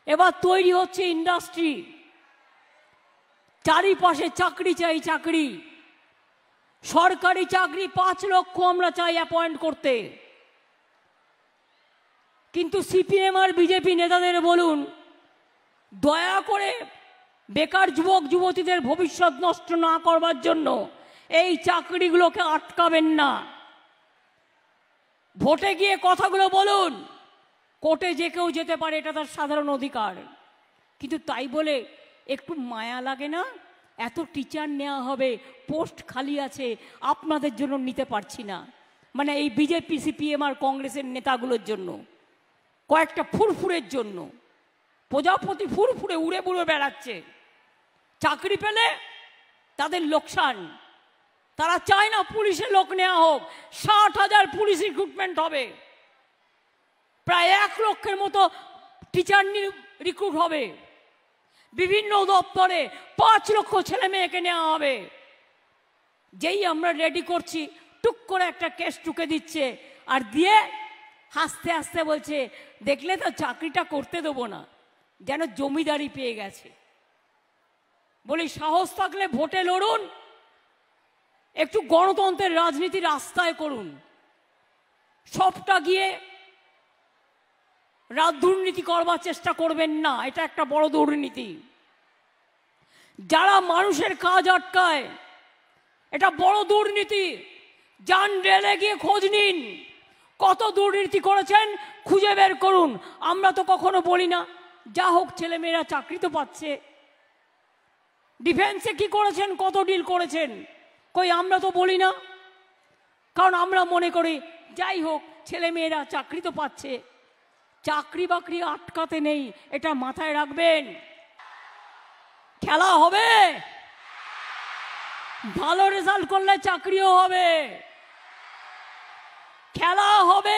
এবার তৈরি হচ্ছে ইন্ডাস্ট্রি, চারিপাশে চাকরি চাই, চাকরি, সরকারি চাকরি 5 লক্ষ আমরা চাই অ্যাপয়েন্ট করতে। কিন্তু সিপিএম আর বিজেপি নেতাদের বলুন, দয়া করে বেকার যুবক যুবতীদের ভবিষ্যৎ নষ্ট না করবার জন্য এই চাকরিগুলোকে আটকাবেন না। ভোটে গিয়ে কথাগুলো বলুন, কোর্টে যে কেউ যেতে পারে, এটা তার সাধারণ অধিকার। কিন্তু তাই বলে একটু মায়া লাগে না? এত টিচার নেওয়া হবে, পোস্ট খালি আছে, আপনাদের জন্য নিতে পারছি না, মানে এই বিজেপি সিপিএম আর কংগ্রেসের নেতাগুলোর জন্য, কয়েকটা ফুরফুরের জন্য। প্রজাপতি ফুরফুরে উড়ে বুড়ে বেড়াচ্ছে, চাকরি পেলে তাদের লোকসান। তারা চায় না পুলিশে লোক নেওয়া হোক। 60,000 পুলিশ রিক্রুটমেন্ট হবে, প্রায় 1 লক্ষের মতো টিচার রিক্রুট হবে, বিভিন্ন দপ্তরে 5 লক্ষ ছেলে মেয়েকে নেওয়া হবে। যেই আমরা রেডি করছি, টুক করে একটা কেস টুকে দিচ্ছে, আর দিয়ে হাসতে হাসতে বলছে, দেখলে তো চাকরিটা করতে দেবো না, যেন জমিদারি পেয়ে গেছে। বলি, সাহস থাকলে ভোটে লড়ুন, একটু গণতন্ত্রের রাজনীতি রাস্তায় করুন। সবটা গিয়ে দুর্নীতি করবার চেষ্টা করবেন না, এটা একটা বড় দুর্নীতি। যারা মানুষের কাজ আটকায়, এটা বড় দুর্নীতি। যান রেলে গিয়ে খোঁজ নিন, কত দুর্নীতি করেছেন খুঁজে বের করুন। আমরা তো কখনো বলি না, যা হোক ছেলে মেয়েরা চাকরি তো পাচ্ছে। ডিফেন্সে কি করেছেন, কত ডিল করেছেন, কই আমরা তো বলি না, কারণ আমরা মনে করি যাই হোক ছেলে মেয়েরা চাকরি তো পাচ্ছে, চাকরি বাকরি আটকাতে নেই, এটা মাথায় রাখবেন। খেলা হবে, ভালো রেজাল্ট করলে চাকরিও হবে, খেলা হবে।